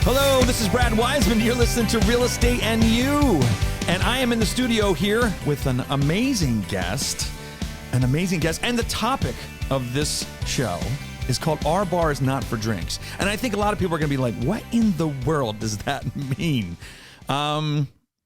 Hello, this is Brad Weisman. You're listening to Real Estate and You. And I am in the studio here with an amazing guest. And the topic of this show is called RBAR is not for drinks. And I think a lot of people are going to be like, what in the world does that mean?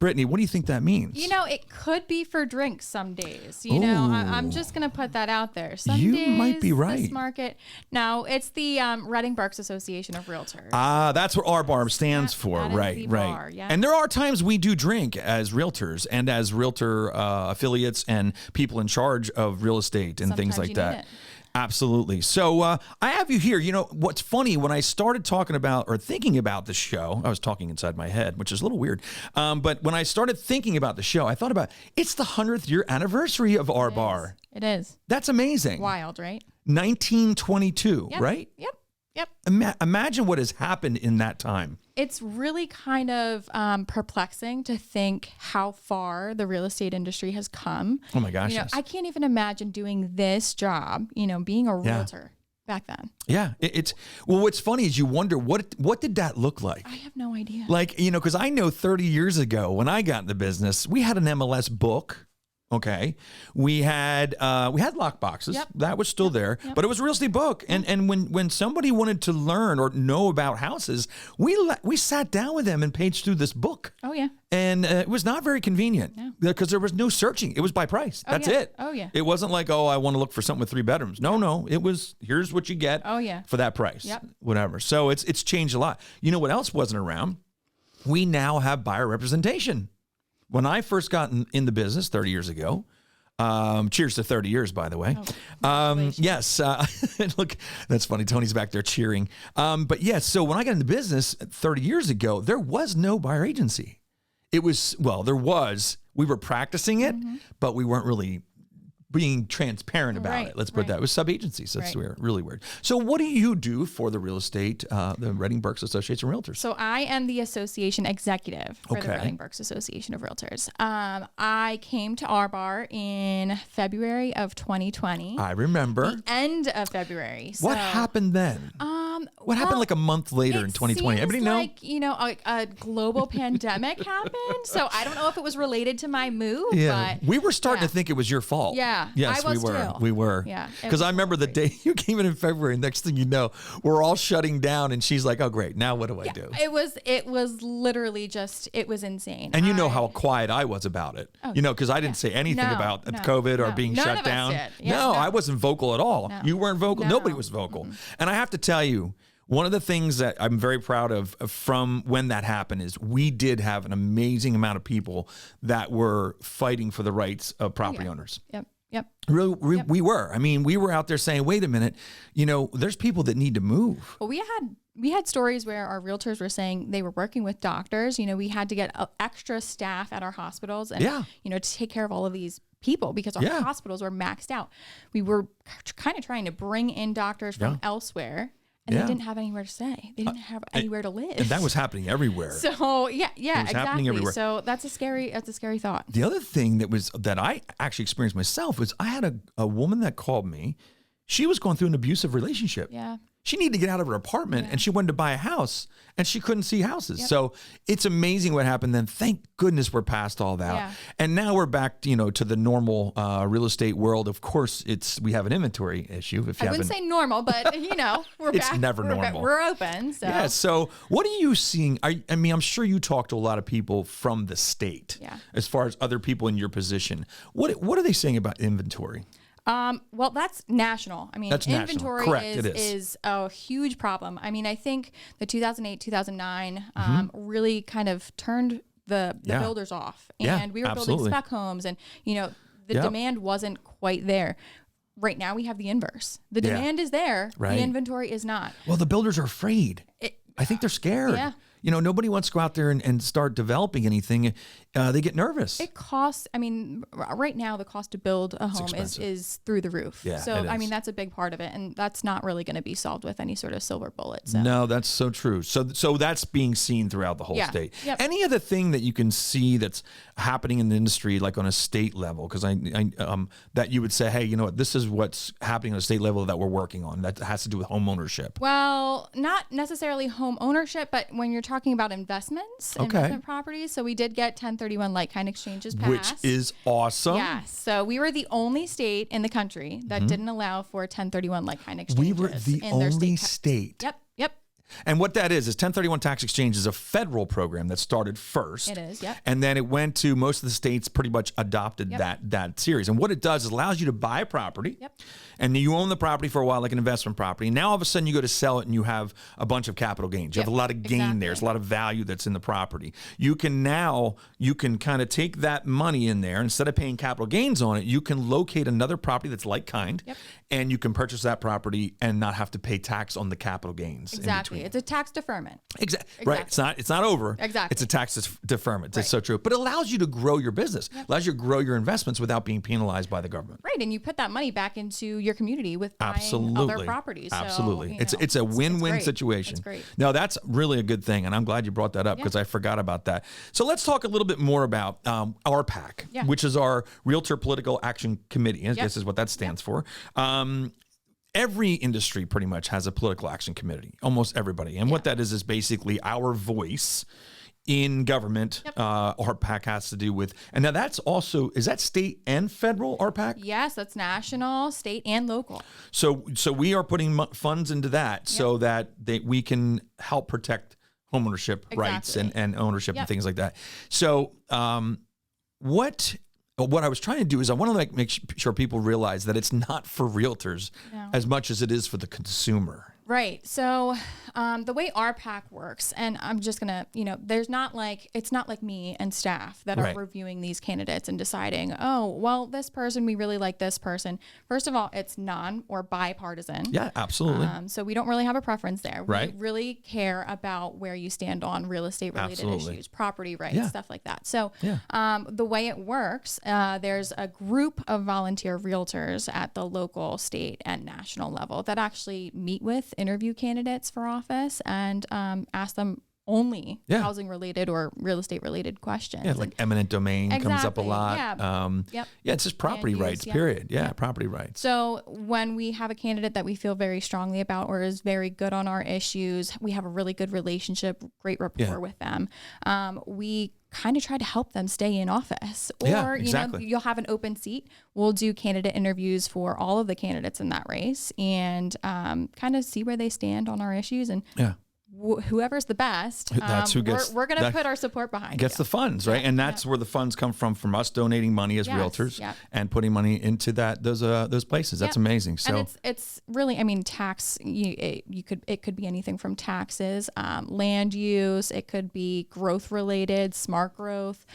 Brittney, what do you think that means? You know, it could be for drinks some days. You know, I'm just going to put that out there. Some you days, might be right. This market. No, it's the Reading-Berks Association of Realtors. That's what RBAR stands for. That right, is the right. bar, yeah. And there are times we do drink as realtors and as realtor affiliates and people in charge of real estate and things like that. Absolutely. So I have you here. You know, what's funny, when I started talking about or thinking about the show, I was talking inside my head, which is a little weird. But when I started thinking about the show, I thought about it's the 100th year anniversary of RBAR. It is. That's amazing. Wild, right? 1922, right? Yep. Imagine what has happened in that time. It's really kind of perplexing to think how far the real estate industry has come. Oh my gosh, you know, yes. I can't even imagine doing this job, you know, being a realtor back then. Yeah, well, what's funny is you wonder what did that look like? I have no idea. Like, you know, because I know 30 years ago when I got in the business, we had an MLS book. Okay, we had lock boxes. Yep. That was still there, but it was a real estate book. And when somebody wanted to learn or know about houses, we sat down with them and paged through this book. Oh yeah. And it was not very convenient because there was no searching. It was by price. That's it. Oh yeah. It wasn't like, oh, I want to look for something with 3 bedrooms. No. It was, here's what you get. Oh yeah. For that price. Yep. Whatever. So it's changed a lot. You know what else wasn't around? We now have buyer representation. When I first got in the business 30 years ago, cheers to 30 years, by the way. Yes. Look, that's funny. Tony's back there cheering. But yes, so when I got into business 30 years ago, there was no buyer agency. There was. We were practicing it, but we weren't really being transparent about it. Let's put that. It was sub-agencies. That's weird, really weird. So what do you do for the real estate, the Reading-Berks Association of Realtors? So I am the association executive for the Reading-Berks Association of Realtors. I came to RBAR in February of 2020. I remember. The end of February. What happened then? What happened like a month later in 2020? Everybody know? Like, you know, a global pandemic happened. So I don't know if it was related to my move. Yeah. But we were starting to think it was your fault. Yeah. Yes, I was we were. too. We were. Yeah. Because I remember the day you came in February. Next thing you know, we're all shutting down, and she's like, "Oh, great! Now what do I do?" It was literally just, it was insane. And you know how quiet I was about it. You know, because I didn't say anything about COVID or being None shut of us down. did. Yeah, no, I wasn't vocal at all. No. You weren't vocal. No. Nobody was vocal. And I have to tell you, one of the things that I'm very proud of from when that happened is we did have an amazing amount of people that were fighting for the rights of property owners. Yep. We were. I mean, we were out there saying, wait a minute, you know, there's people that need to move. Well, we had stories where our realtors were saying they were working with doctors. You know, we had to get extra staff at our hospitals and, you know, to take care of all of these people because our hospitals were maxed out. We were kind of trying to bring in doctors from elsewhere. And they didn't have anywhere to stay. They didn't have anywhere to live. And that was happening everywhere. So exactly. Happening everywhere. So that's a scary thought. The other thing that I actually experienced myself was I had a woman that called me. She was going through an abusive relationship. Yeah. She needed to get out of her apartment and she wanted to buy a house and she couldn't see houses. So it's amazing what happened then. Thank goodness we're past all that. Yeah. And now we're back, you know, to the normal real estate world. Of course, we have an inventory issue. I wouldn't say normal, but you know, it's back. Never normal. We're open. So. Yeah. So what are you seeing? I mean, I'm sure you talk to a lot of people from the state as far as other people in your position. What are they saying about inventory? Well, that's national. I mean, that's inventory is a huge problem. I mean, I think the 2008, 2009 really kind of turned the builders off, and we were building spec homes, and you know the demand wasn't quite there. Right now, we have the inverse. The demand is there, the inventory is not. Well, the builders are afraid. I think they're scared. Yeah. nobody wants to go out there and start developing anything. They get nervous. It costs, right now the cost to build a home is through the roof. Yeah, so, that's a big part of it. And that's not really going to be solved with any sort of silver bullet. So. No, that's so true. So that's being seen throughout the whole state. Yep. Any other thing that you can see that's happening in the industry, like on a state level? Because that you would say, hey, you know what, this is what's happening on a state level that we're working on that has to do with home ownership. Well, not necessarily home ownership, but when you're talking about investments, investment properties. So we did get 1031 like-kind exchanges passed. Which is awesome. Yes. So we were the only state in the country that didn't allow for 1031 like-kind exchanges. We were the only state. Yep. And what that is 1031 tax exchange is a federal program that started first. It is, yep. And then it went to most of the states pretty much adopted that series. And what it does is allows you to buy a property. Yep. And you own the property for a while, like an investment property. Now all of a sudden you go to sell it and you have a bunch of capital gains. You have a lot of gain there. There's a lot of value that's in the property. You can kind of take that money in there. Instead of paying capital gains on it, you can locate another property that's like kind. Yep. And you can purchase that property and not have to pay tax on the capital gains. Exactly. It's a tax deferment. Exactly. Right. It's not over. Exactly. It's a tax deferment. It's so true. But it allows you to grow your business. Yep. Allows you to grow your investments without being penalized by the government. Right. And you put that money back into your community with buying other properties. Absolutely. So, it's a win-win situation. It's great. No, that's really a good thing. And I'm glad you brought that up because I forgot about that. So let's talk a little bit more about RPAC, which is our Realtor Political Action Committee. I guess is what that stands for. Every industry pretty much has a political action committee, almost everybody. And what that is basically our voice in government. RPAC has to do with, and now that's also, is that state and federal RPAC? Yes, that's national, state, and local. So we are putting funds into that so that we can help protect homeownership rights and ownership and things like that. So what I was trying to do is I want to make sure people realize that it's not for realtors as much as it is for the consumer. Right. So the way RPAC works, and I'm just going to, it's not like me and staff that are reviewing these candidates and deciding, oh, well, this person, we really like this person. First of all, it's non or bipartisan. Yeah, absolutely. So we don't really have a preference there. Right. We really care about where you stand on real estate related issues, property rights, stuff like that. So the way it works, there's a group of volunteer realtors at the local, state, and national level that actually meet with, interview candidates for office and ask them only housing related or real estate related questions. Yeah, like eminent domain comes up a lot. Yeah. It's just property rights, period. Yeah, property rights. So when we have a candidate that we feel very strongly about or is very good on our issues, we have a really good relationship, great rapport with them. We kind of try to help them stay in office. Or, you'll have an open seat. We'll do candidate interviews for all of the candidates in that race and kind of see where they stand on our issues. And whoever's the best, that's who gets, we're going to put our support behind. Gets the funds, right? And that's where the funds come from us donating money as realtors and putting money into those places. That's amazing. So and it's really, tax. It could be anything from taxes, land use. It could be growth related, smart growth,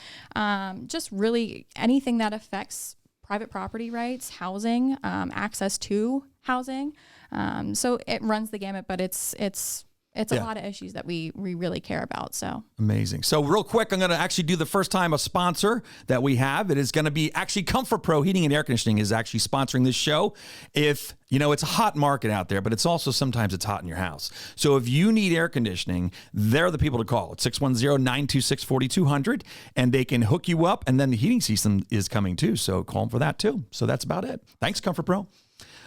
just really anything that affects private property rights, housing, access to housing. So it runs the gamut, but it's a lot of issues that we really care about. So amazing. So real quick, I'm going to actually do the first time a sponsor that we have. It is going to be actually Comfort Pro Heating and Air Conditioning is actually sponsoring this show. If it's a hot market out there, but it's also sometimes it's hot in your house. So if you need air conditioning, they're the people to call. It's 610-926-4200 and they can hook you up. And then the heating system is coming too. So call them for that too. So that's about it. Thanks, Comfort Pro.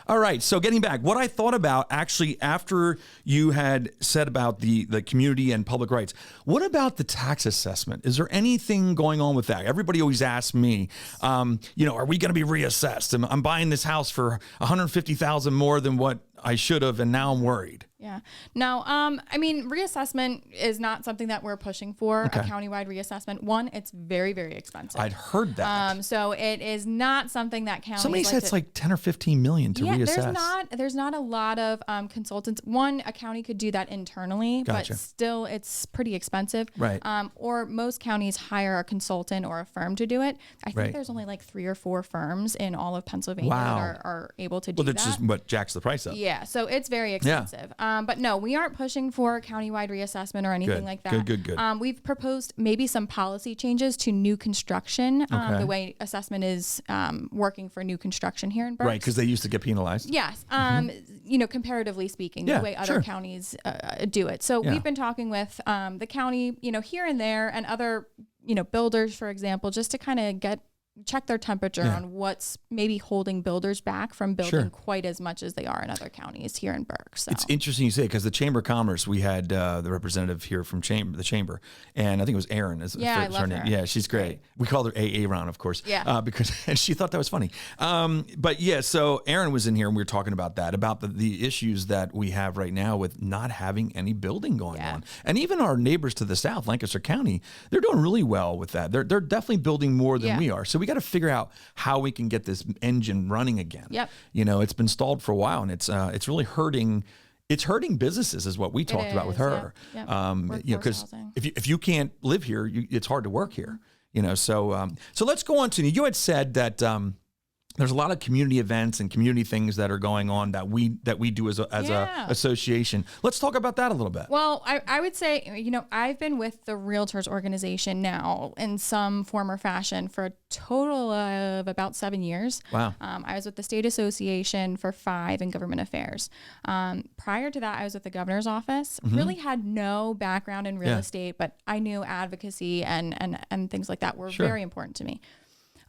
All right, so getting back, what I thought about actually after you had said about the community and public rights, what about the tax assessment? Is there anything going on with that? Everybody always asks me, are we going to be reassessed? I'm buying this house for $150,000 more than what I should have, and now I'm worried. Yeah. No, reassessment is not something that we're pushing for, a countywide reassessment. One, it's very, very expensive. I'd heard that. So it is not something that counties Somebody said it's like 10 or 15 million to reassess. There's not a lot of consultants. One, a county could do that internally, but still it's pretty expensive. Right. Or most counties hire a consultant or a firm to do it. I think there's only like 3 or 4 firms in all of Pennsylvania that are able to do that. Well, that's just what jacks the price up. Yeah, so it's very expensive. But no, we aren't pushing for a countywide reassessment or anything like that. Good. We've proposed maybe some policy changes to new construction, the way assessment is working for new construction here in Berks. Right, because they used to get penalized. Yes. Comparatively speaking, the way other counties do it. So we've been talking with the county, here and there, and other, builders, for example, just to kind of check their temperature on what's maybe holding builders back from building quite as much as they are in other counties here in Berks. So. It's interesting you say, because the Chamber of Commerce, we had the representative here from the Chamber, and I think it was Erin. I love her. Yeah, she's great. We called her AA Ron, of course, because and she thought that was funny. But yeah, so Erin was in here, and we were talking about that, about the issues that we have right now with not having any building going on. And even our neighbors to the south, Lancaster County, they're doing really well with that. They're definitely building more than we are. So we got to figure out how we can get this engine running again. Yep. It's been stalled for a while, and it's really hurting. It's hurting businesses, is what we talked about with her. Because if you can't live here, it's hard to work here. So let's go on to you had said that. There's a lot of community events and community things that are going on that we do as a association. Let's talk about that a little bit. Well, I would say, I've been with the Realtors organization now in some form or fashion for a total of about 7 years. Wow. I was with the State Association for 5 in government affairs. Prior to that, I was with the governor's office. Really had no background in real estate, but I knew advocacy and things like that were very important to me.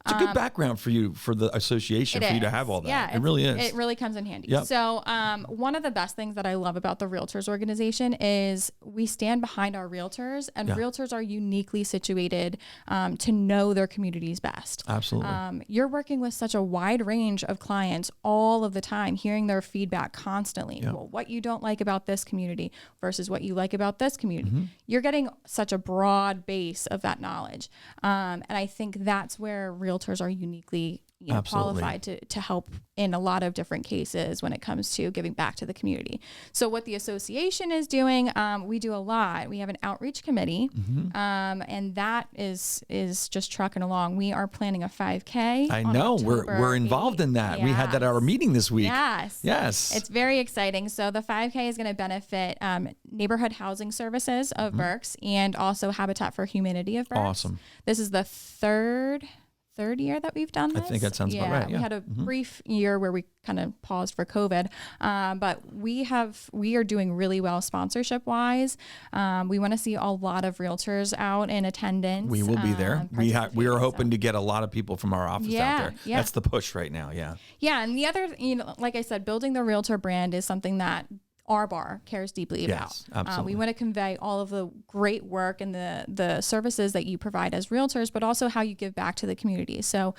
It's a good background for you, for the association, for you to have all that. Yeah, it really is. It really comes in handy. Yep. So one of the best things that I love about the Realtors organization is we stand behind our realtors, and realtors are uniquely situated to know their communities best. Absolutely. You're working with such a wide range of clients all of the time, hearing their feedback constantly. Yep. Well, what you don't like about this community versus what you like about this community. You're getting such a broad base of that knowledge. And I think that's where realtors are uniquely qualified to help in a lot of different cases when it comes to giving back to the community. So what the association is doing, we do a lot. We have an outreach committee, and that is just trucking along. We are planning a 5K. I know we're involved in that. Yes. We had that at our meeting this week. Yes. It's very exciting. So the 5K is going to benefit neighborhood housing services of Berks and also Habitat for Humanity of Berks. Awesome. This is the third year that we've done this. I think that sounds about right. Yeah. We had a brief year where we kind of paused for COVID, but we are doing really well sponsorship wise. We want to see a lot of realtors out in attendance. We will be there. We are hoping to get a lot of people from our office out there. Yeah. That's the push right now. Yeah. Yeah. And the other, like I said, building the realtor brand is something that RBAR cares deeply about. Yes, absolutely. We want to convey all of the great work and the services that you provide as realtors, but also how you give back to the community. So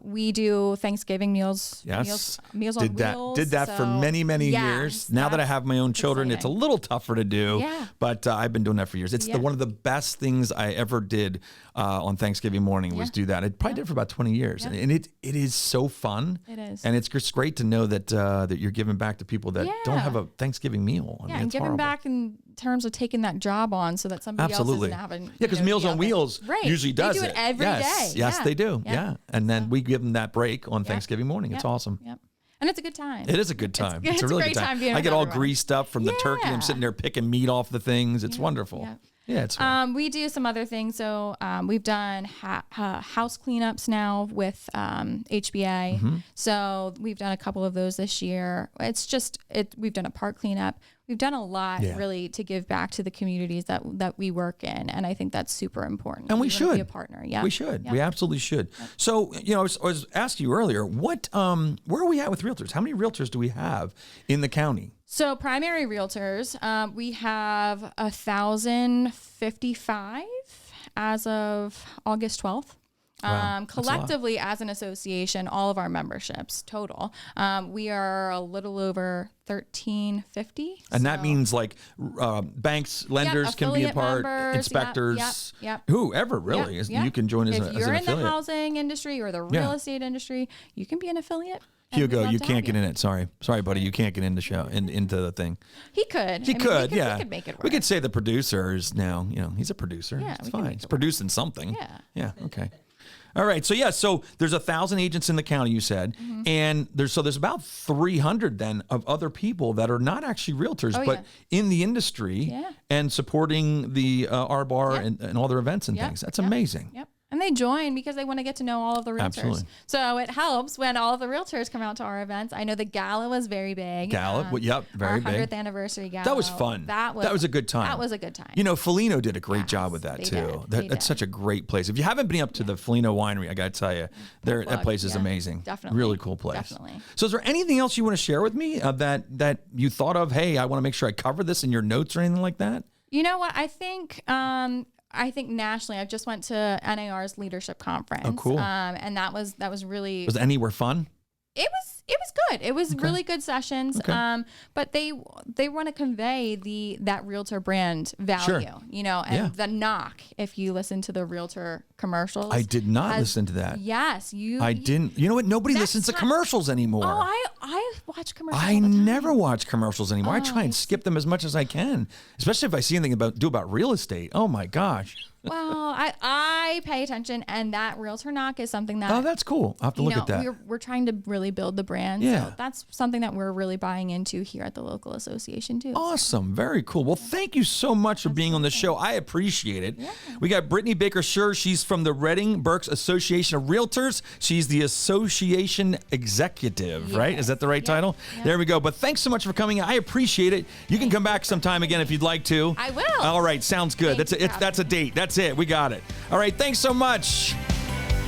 we do Thanksgiving meals, meals on wheels. Did that for many years. Now that I have my own children, it's a little tougher to do, but I've been doing that for years. It's one of the best things I ever did on Thanksgiving morning was do that. I probably did it for about 20 years, and it is so fun. It is. And it's just great to know that you're giving back to people that don't have a Thanksgiving meal. I mean, and giving back in terms of taking that job on so that somebody else isn't having. Because Meals on Wheels usually does it. They do it every day. Yes, they do. Yeah. And then we give them that break on Thanksgiving morning. It's awesome. Yep. And it's a good time. It is a good time. It's a really good time. I get all greased up from the turkey. I'm sitting there picking meat off the things. It's wonderful. Yeah, it's fun. We do some other things. So we've done house cleanups now with HBA. So we've done a couple of those this year. We've done a park cleanup. We've done a lot really to give back to the communities that we work in. And I think that's super important. And we should be a partner. Yeah, we should. We absolutely should. So, I was asking you earlier, where are we at with realtors? How many realtors do we have in the county? So primary realtors, we have 1,055 as of August 12th. Wow, collectively as an association, all of our memberships total, we are a little over 1,350. And that means like banks, lenders can be a part, members, inspectors, whoever really is. You can join as an affiliate. If you're in the housing industry or the real estate industry, you can be an affiliate. Hugo, you can't get in it. Sorry, buddy, you can't get in the show into the thing. He could. He could. We could make it work. We could say the producer is now. He's a producer. Yeah, it's fine. He's producing something. Yeah. Yeah. Okay. All right. So so there's 1,000 agents in the county, you said, and there's about 300 then of other people that are not actually realtors, but in the industry and supporting the RBAR and all their events and things. That's amazing. Yep. And they join because they want to get to know all of the realtors. Absolutely. So it helps when all of the realtors come out to our events. I know the gala was very big. Very big. 100th anniversary gala. That was fun. That was a good time. That was a good time. You know, Felino did a great job with that too. That's such a great place. If you haven't been up to the Felino Winery, I got to tell you, that place is amazing. Definitely. Really cool place. Definitely. So is there anything else you want to share with me that you thought of? Hey, I want to make sure I cover this in your notes or anything like that? You know what? I think nationally, I just went to NAR's leadership conference. Oh, cool. And that was really. Was Anywhere fun? It was good. It was really good sessions. Okay. But they want to convey that realtor brand value, you know, and the knock. If you listen to the realtor commercials, I did not listen to that. Yes, I didn't. You know what? Nobody listens to commercials anymore. Oh, I watch commercials. I never watch commercials anymore. I try and skip them as much as I can, especially if I see anything about real estate. Oh my gosh. Well, I pay attention, and that realtor knock is something that. Oh, that's cool. I'll have to look at that. We're trying to really build the brand. Yeah. So that's something that we're really buying into here at the local association too. Awesome. Very cool. Well, thank you so much for being on the show. I appreciate it. Yeah. We got Brittney Baker Shurr. She's from the Reading-Berks Association of Realtors. She's the association executive, right? Is that the right title? Yep. There we go. But thanks so much for coming. I appreciate it. You can come back sometime again if you'd like to. I will. All right. Sounds good. That's a date. That's it. We got it. All right. Thanks so much.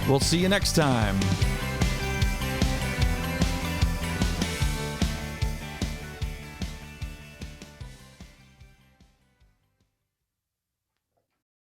We'll see you next time.